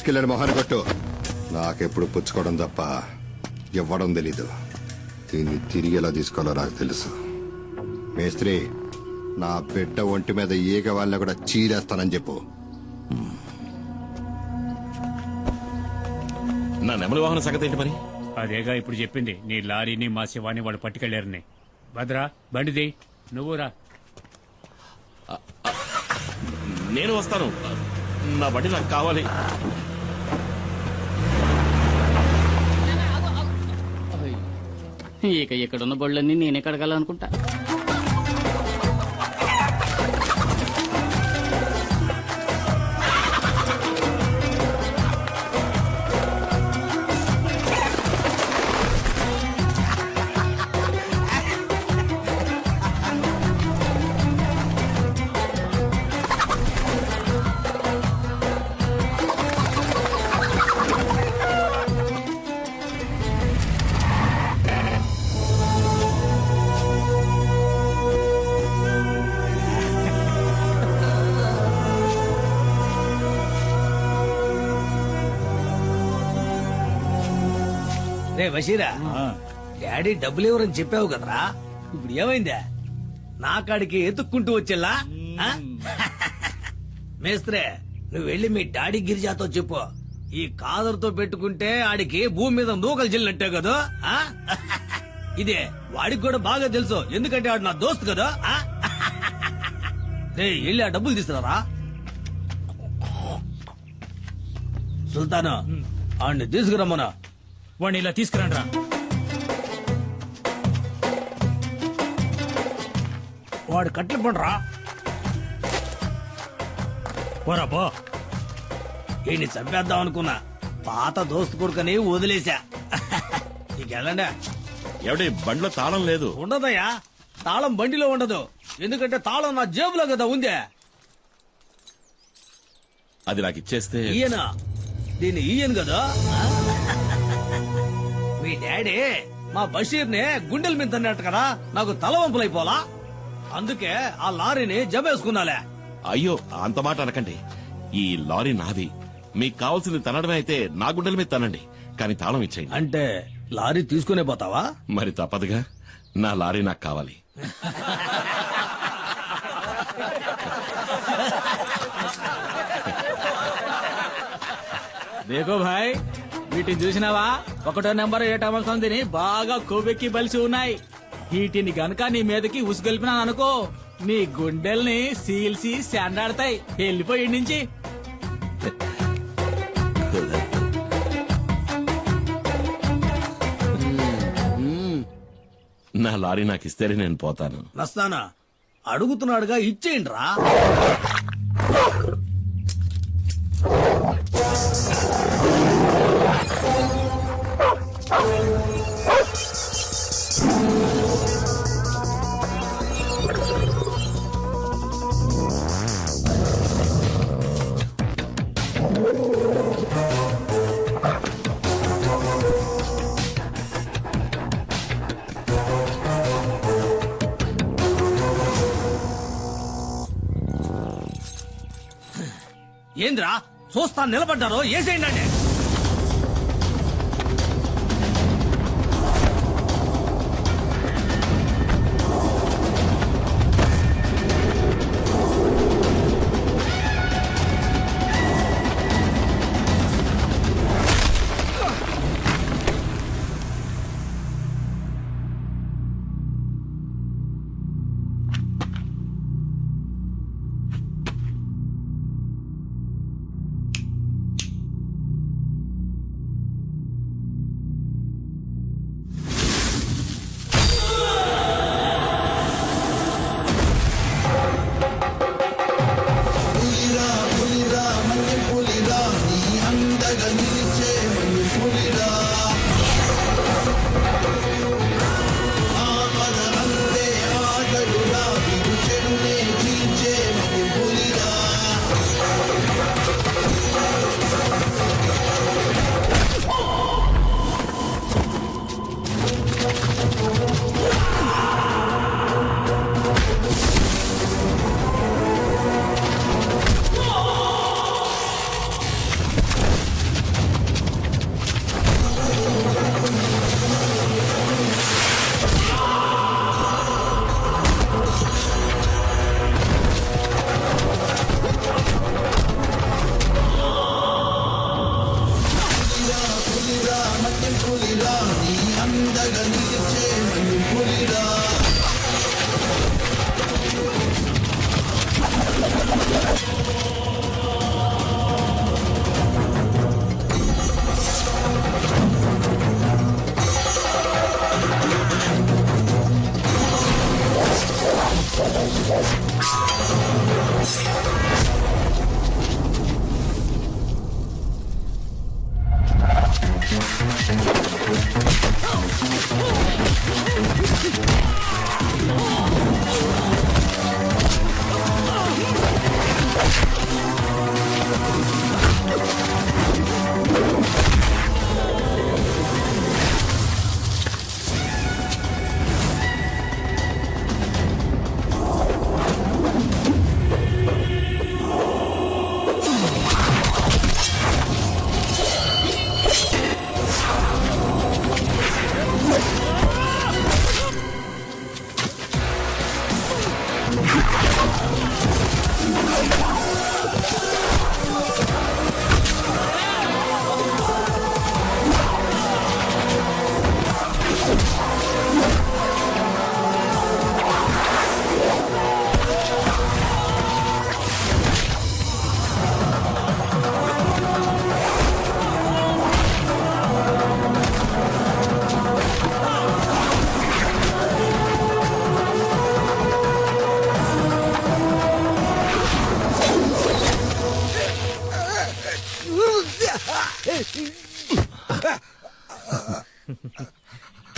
తీసుకెళ్ళిన మొహాన్ని కొట్టు. నాకెప్పుడు పుచ్చుకోవడం తప్ప ఇవ్వడం తెలీదు. దీన్ని తిరిగి ఎలా తీసుకోవాలో నాకు తెలుసు. మేస్త్రి, నా బిడ్డ ఒంటి మీద ఈగ వాళ్ళని కూడా చీరేస్తానని చెప్పు. నా నెమలి వాహన సంగతి ఏంటి మరి? అదేగా ఇప్పుడు చెప్పింది. నీ లారీని మా శివాని వాళ్ళు పట్టుకెళ్లారని. భద్రా, బండిది, నువ్వు రా. నేను వస్తాను. నా బండి నాకు కావాలి. ఇక ఇక్కడున్న బళ్ళన్నీ నేనే కడగాలనుకుంటా. రే బషీరా, డాడీ డబ్బులు ఇవ్వరని చెప్పావు కదరా, ఇప్పుడు ఏమైందా? నా కాడికి ఎత్తుక్కుంటూ వచ్చేలా? మేస్త్రే, నువ్వు వెళ్ళి మీ డాడీ గిరిజాతో చెప్పు, ఈ కాదరుతో పెట్టుకుంటే ఆడికి భూమి మీద నూకలు చెల్లినట్టే కదా. ఇదే వాడికి కూడా బాగా తెలుసు, ఎందుకంటే ఆడు నా దోస్తు కదా. రే వెళ్ళి ఆ డబ్బులు తీసుకురారా. సుల్తాను, ఆడిని తీసుకురమ్మనా. వాడిని ఇలా తీసుకురండి రా. వాడు కట్లు పండురా. పోరా పో. ఈయన్ని చంపేద్దాం అనుకున్నా, పాత దోస్తు కొడుకని వదిలేశా. నీకెళ్ళండా. ఎవడి బండిలో తాళం లేదు? ఉండదయ్యా, తాళం బండిలో ఉండదు, ఎందుకంటే తాళం నా జేబులో కదా ఉందే. అది నాకు ఇచ్చేస్తే. ఈయన దీన్ని ఈయన కదా. మీ డాడీ మా బషీర్ ని గుండెల మీద తన్నట్టు కదా, నాకు తలవంపులైపోలా. అందుకే ఆ లారీని జమేసుకున్నాలే. అయ్యో, అంత మాట అనకండి. ఈ లారీ నాది. మీకు కావాల్సింది తనడమే అయితే నా గుండెల మీద తనండి, కానీ తాళం ఇచ్చేయండి. అంటే లారీ తీసుకునే పోతావా? మరి తప్పదుగా, నా లారీ నాకు కావాలి. దేకో భాయ్, వీటిని చూసినావా? 1వ నెంబర్ 7వ సంధిని బాగా కొవ్వెక్కి బలిసి ఉన్నాయి. వీటిని గనక నీ మీదకి ఉసుగొల్పినాను అనుకో, నీ గుండెల్ని సీల్సి శాండాడతాయి. వెళ్ళిపోయి నుంచి. నా లారీ నాకు ఇస్తేనే నేను పోతాను. నస్తానా అడుగుతున్నాడుగా, ఇచ్చేయండి రా. ఏంద్రా చూస్తా నిలబడ్డారో, ఏసేయండి.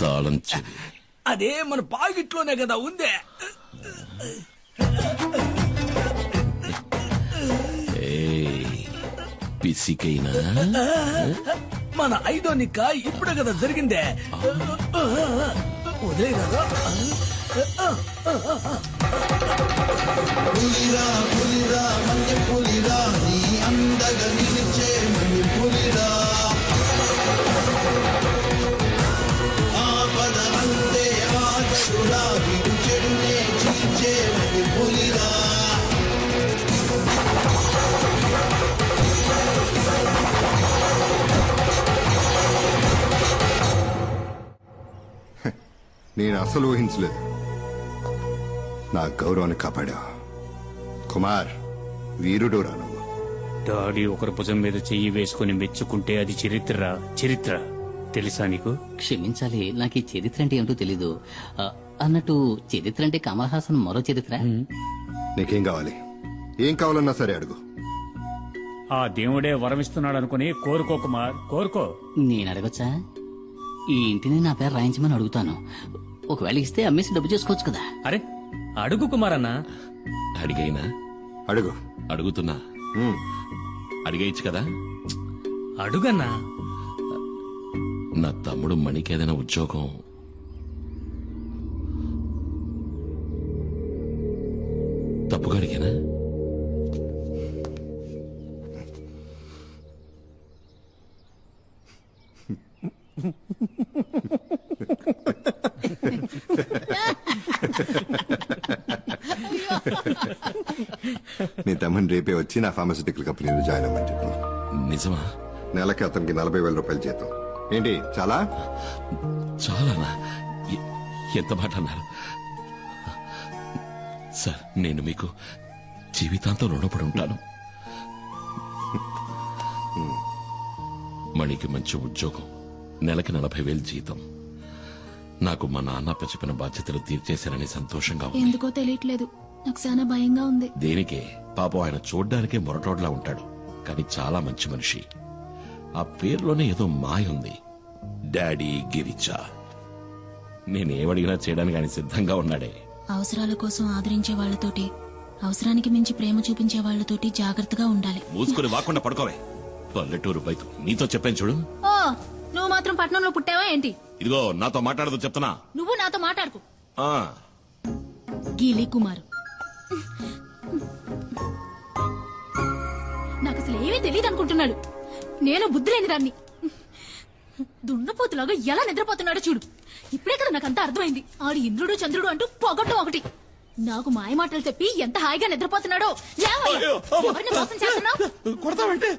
తాళం చెవి అదే మన పాకెట్లోనే కదా ఉందే. పిసికైనా మన ఐదో నిక్క ఇప్పుడే కదా జరిగిందే. వదిలేదా? నేను అసలు ఊహించలేదు. నా గౌరవాన్ని కాపాడా. కుమార్ వీరుడు రాను. డాడీ ఒకరి భుజం మీద చెయ్యి వేసుకుని మెచ్చుకుంటే అది చరిత్ర. చరిత్ర తెలుసా నీకు? క్షమించాలి, నాకు ఈ చరిత్ర అంటే ఏమిటో తెలీదు. అన్నట్టు చరిత్ర అంటే కమల్ హాసన్ మరో చరిత్ర. నీకేం కావాలి? ఏం కావాలన్నా సరే అడుగు. ఆ దేవుడే వరమిస్తున్నాడు అనుకుని కోరుకో కుమార్, కోరుకో. నేను అడగొచ్చా? ఈ ఇంటిని నా పేరు రాయించమని అడుగుతాను. ఒకవేళ ఇస్తే అమ్మేసి డబ్బు చేసుకోవచ్చు కదా. అరే అడుగు కుమార్ అన్న. అడిగైనా అడుగు. అడుగుతున్నా, ఉమ్. అడిగేయచ్చు కదా. అడుగన్నా. నా తమ్ముడు మణికి ఏదైనా ఉద్యోగం తప్పుగా అడిగానా? నీ తమ్ముని రేపే వచ్చి నా ఫార్మసిటికల్ కంపెనీలో జాయిన్ అవ్వమని చెప్పు. నిజమా? నెలకి అతనికి 40,000 రూపాయలు జీతం. ఏంటి చాలా? చాలానా? ఎంత మాట అన్నారు సార్. నేను మీకు జీవితాంతం రుణపడి ఉంటాను. మణికి మంచి ఉద్యోగం, నెలకి 40,000 జీతం. నాకు మా నాన్న చెప్పిన బాధ్యతలు తీర్చేశానని సంతోషంగా ఉంది. ఎందుకో తెలియట్లేదు, నాకు చాలా భయంగా ఉంది. దేనికే? పాపం ఆయన చూడ్డానికే మొరటోడ్లా ఉంటాడు, కానీ చాలా మంచి మనిషి. ఆ పేరులోనే ఏదో మాయ ఉంది. డాడీ గిరిజా. నేనేమడిగినా చేయడానికి ఆయన సిద్ధంగా ఉన్నాడే. అవసరాల కోసం ఆదరించే వాళ్లతోటి, అవసరానికి మించి ప్రేమ చూపించే వాళ్లతోటి జాగ్రత్తగా ఉండాలి. మూసుకుని వాకుండా పడుకోవే. పల్లెటూరు బయట నీతో చెప్పాను చూడు. ఓ, నువ్వు మాత్రం పట్నంలో పుట్టావా ఏంటి? ఇదిగో నాతో మాట్లాడదు చెప్తున్నా. నువ్వు నాతో మాట్లాడుకు. ఆ, గీలి కుమారు, నాకు అసలు ఏమీ తెలియదు అనుకుంటున్నాడు. నేను బుద్ధి లేని దాన్ని. దున్నపోతులాగా ఎలా నిద్రపోతున్నాడో చూడు. ఇప్పుడే కదా నాకంతా అర్థమైంది. ఆడు ఇంద్రుడు చంద్రుడు అంటూ పొగట్టం ఒకటి. నాకు మాయ మాటలు చెప్పి ఎంత హాయిగా నిద్రపోతున్నాడో. లేవయ్యా. ఎవరిని మోసం చేస్తున్నావు? కొడతావంటే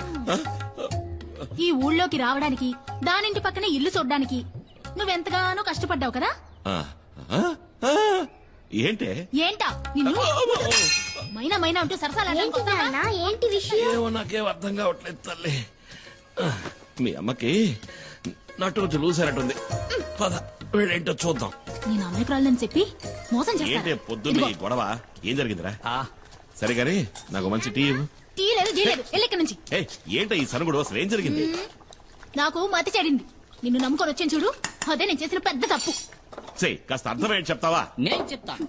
ఈ ఊళ్ళోకి రావడానికి దానింటి పక్కనే ఇల్లు చూడ్డానికి నువ్వెంతగానో కష్టపడ్డావు కదా. ఆ, ఆ, ఆ, ఏంటే ఏంటా నిన్ను మైనా మైనా అంటూ సరసాలా ఏంటి విషయం? ఏమో నాకేం అర్థం కావట్లేదు తల్లి. మీ అమ్మకి నట్టు కొంచెం లూసారట్టుంది. పద వీళ్ళేంటో చూద్దాం. నేను అమాయకురాలని చెప్పి మోసం ఏంటి చేస్తాను. పొద్దున్న ఈ గొడవ? ఏం జరిగిందిరా? సరే గాని నాకు మంచి టీ ఇవ్వు. టీ లేదు జీ లేదు వెళ్ళి ఇక్కడి నుంచి. ఏయ్, ఏంటో ఈ సనుగుడు? అసలు ఏం జరిగింది? నాకు మతి చెడింది. నిన్ను నమ్ముకొని వచ్చాను చూడు, అదే నేను చేసిన పెద్ద తప్పు. సే కాస్త అర్థమేంటి చెప్తావా? నేను చెప్తాను.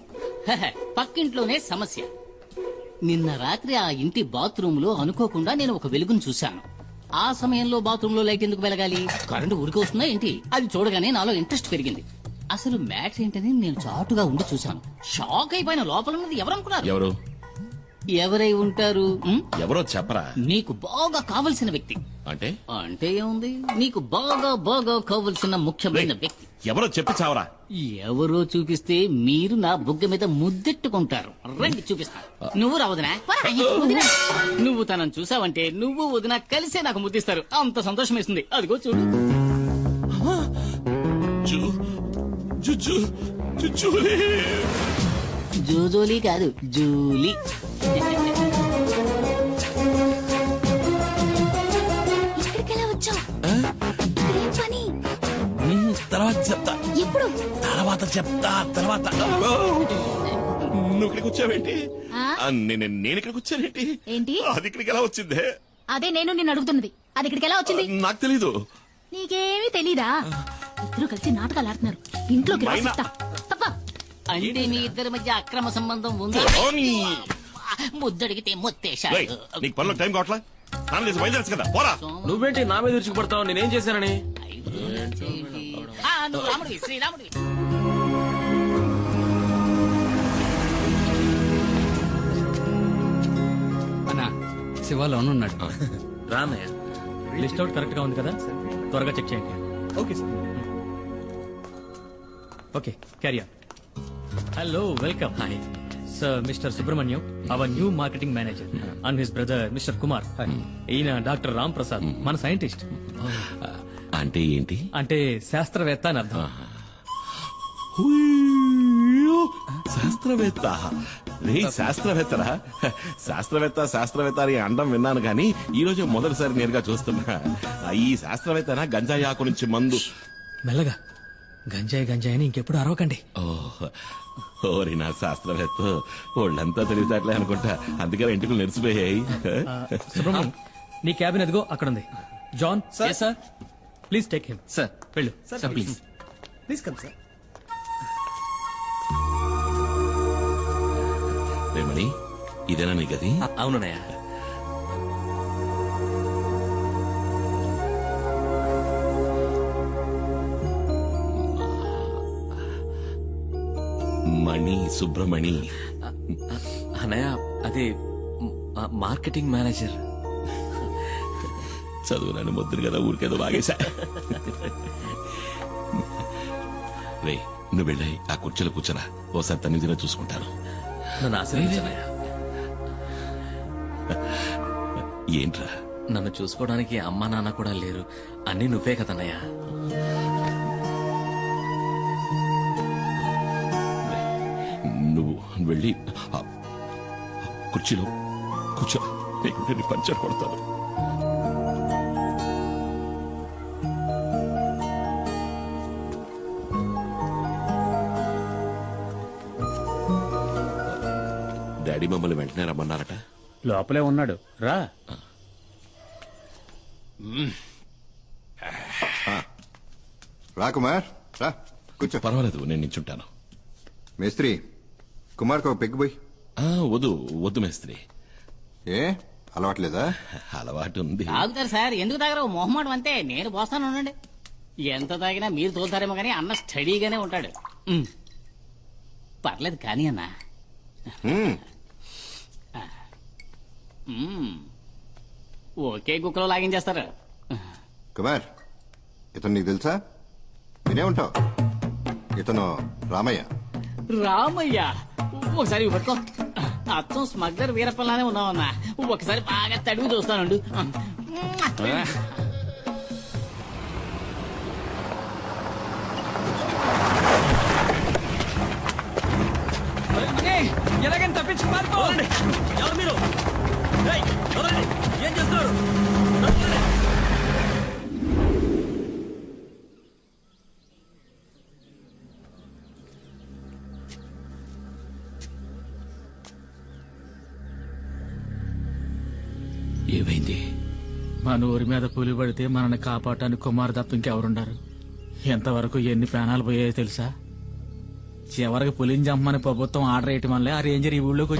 హెహె, పక్కింట్లోనే సమస్య. నిన్న రాత్రి ఆ ఇంటి బాత్రూమ్ లో అనుకోకుండా నేను ఒక వెలుగును చూశాను. ఆ సమయంలో బాత్రూమ్ లో లైట్ ఎందుకు వెలగాలి? కరెంటు ఊరికి వస్తుందా ఏంటి? అది చూడగానే నాలో ఇంట్రెస్ట్ పెరిగింది. అసలు మ్యాటర్ ఏంటని నేను చాటుగా ఉండి చూశాను. షాక్ అయిపోయిన. లోపల ఉన్నది ఎవరనుకున్నారు? ఎవరు? ఎవరై ఉంటారు? ఎవరో చెప్పరా. నీకు బాగా కావలసిన వ్యక్తి. అంటే అంటే ఏముంది, నీకు బాగా బాగా కావలసిన ముఖ్యమైన వ్యక్తి. ఎవరో చెప్పి చావరా. ఎవరో చూపిస్తే మీరు నా బుగ్గ మీద ముద్దెట్టుకుంటారు. రండి చూపిస్తా. నువ్వు రా వదినా. నువ్వు తనను చూసావంటే నువ్వు వదినా కలిసే నాకు ముద్దిస్తారు. అంత సంతోషం వేస్తుంది. అదిగో చూడు. జూలీ. జోజోలీ కాదు, జూలీ. ఇక్కడికెలా వచ్చావు? ఇక్కడేం పని? తర్వాత చెప్తా. ఎప్పుడు? తర్వాత నువ్వు ఇక్కడికి వచ్చావేంటి? ఆ? నేను ఇక్కడికి వచ్చానేంటి? ఏంటి? అది ఇక్కడికి ఎలా వచ్చిందే? అదే నేను నిన్ను అడుగుతున్నది. అది ఇక్కడికి ఎలా వచ్చింది? నాకు తెలీదు. నీకేమీ తెలీదా? ఇద్దరు కలిసి నాటకాలు ఆడుతున్నారు. ఇంట్లోకి రా మైనా. చెప్తా. తప్ప. అంటే మీ ఇద్దరి మధ్య అక్రమ సంబంధం ఉంది. ఓనీ. ముద్దడిగితే రేయ్, మొత్తేశాడు. నీకు పనిలో టైం కావట్లా? స్నానం చేసి బయలుదేరచ్చు కదా, పోరా. నువ్వేంటి నా మీద విరుచుకుపడతావు? నేనేం చేశానని? నువ్వు రాముడివి, శ్రీరాముడివి. అన్నా శివ లోన్ ఉన్నాడు. రా అన్నయ్య. లిస్ట్ అవుట్ కరెక్ట్ గా ఉంది కదా? త్వరగా చెక్ చేయండి. Okay sir. Okay, carry on. Hello, welcome. Hi sir, mister Subrahmanyam, our new marketing manager, and his brother mister Kumar. ఈయన డాక్టర్ రామ్ ప్రసాద్, మన సైంటిస్ట్. అంటే ఏంటి? అంటే శాస్త్రవేత్త అని అర్థం. హుయ్యో, శాస్త్రవేత్త. నీ శాస్త్రవేత్తరా? శాస్త్రవేత్త అని అండం విన్నాను కానీ ఈ రోజు మొదటిసారి నేరుగా చూస్తున్నా. ఈ శాస్త్రవేత్తనా గంజాయి ఆకు నుంచి మందు? మెల్లగా. గంజాయి అని ఇంకెప్పుడు అరవకండి. ఓరి నా శాస్త్రవేత్త, వాళ్ళంతా తెలివితేటలే అనుకుంటా, అందుకని ఇంటికి నెరిసిపోయాయి. సుబ్రహ్మణ్యం, నీ క్యాబిన్ ఎదుగో అక్కడ ఉంది. John sir, please take him. Sir వెళ్ళు sir please please come sir. Remani, ఇదేనా నీ గది? అవునన్నయ్య. మణి, సుబ్రమణి. అన్నయ్య, అది మార్కెటింగ్ మేనేజర్. చదువు నన్ను ముద్దురు కదా, ఊరికేదో బాగేశా. రే, నువ్వు వెళ్ళాయి ఆ కుర్చీలో కూర్చోరా, ఓసారి తన్ని చూసుకుంటాను. నన్ను ఆశ్రయించన్నయ్య. ఏంట్రా? నన్ను చూసుకోవడానికి అమ్మా నాన్న కూడా లేరు. అన్నీ నువ్వే కదన్నయ్య. నువ్వు వెళ్ళి ఆ కుర్చీలో కూర్చో, నీకు పంచర్ కొడతాను. డాడీ మమ్మల్ని వెంటనే రమ్మన్నారట. లోపలే ఉన్నాడు, రా. రా కుమార్, రా కూర్చో. పర్వాలేదు, నేను నించుంటాను. మేస్త్రి, కుమార్కి ఒక పెగ్గు పోయి. వద్దు మేస్త్రి. ఏ అలవాట్లేదా? అలవాటు ఉంది. తాగుతారు సార్, ఎందుకు తాగరు? మొహమాటం అంతే. నేను పోస్తాను, ఉండండి. ఎంత తాగినా మీరు తోలుతారేమో కానీ అన్న స్టడీగానే ఉంటాడు. పర్లేదు కానీ అన్న. ఒకే కుక్కలో లాగించేస్తారు. కుమార్, ఇతను నీకు తెలుసా? వినే ఉంటావు. ఇతను రామయ్య. రామయ్య, ఒకసారి ఇవి పట్టుకో. అచ్చం స్మగ్లర్ వీరప్పలానే ఉన్నావన్నా. ఒకసారి బాగా తడివి చూస్తానండు. ఎలాగైనా తప్పించుకు పారిపో. ఎవరు మీరు ఏయ్, వదలండి. ఏం చేస్తున్నారు? ఏమైంది? మన ఊరి మీద పులి పడితే మనల్ని కాపాడటానికి కుమారు తప్ప ఇంకెవరుండారు? ఎంతవరకు ఎన్ని ప్రాణాలు పోయాయో తెలుసా? చివరికి పులిని చంపమని ప్రభుత్వం ఆర్డర్ వేయటం వల్లే ఆ రేంజర్ ఈ ఊళ్ళోకి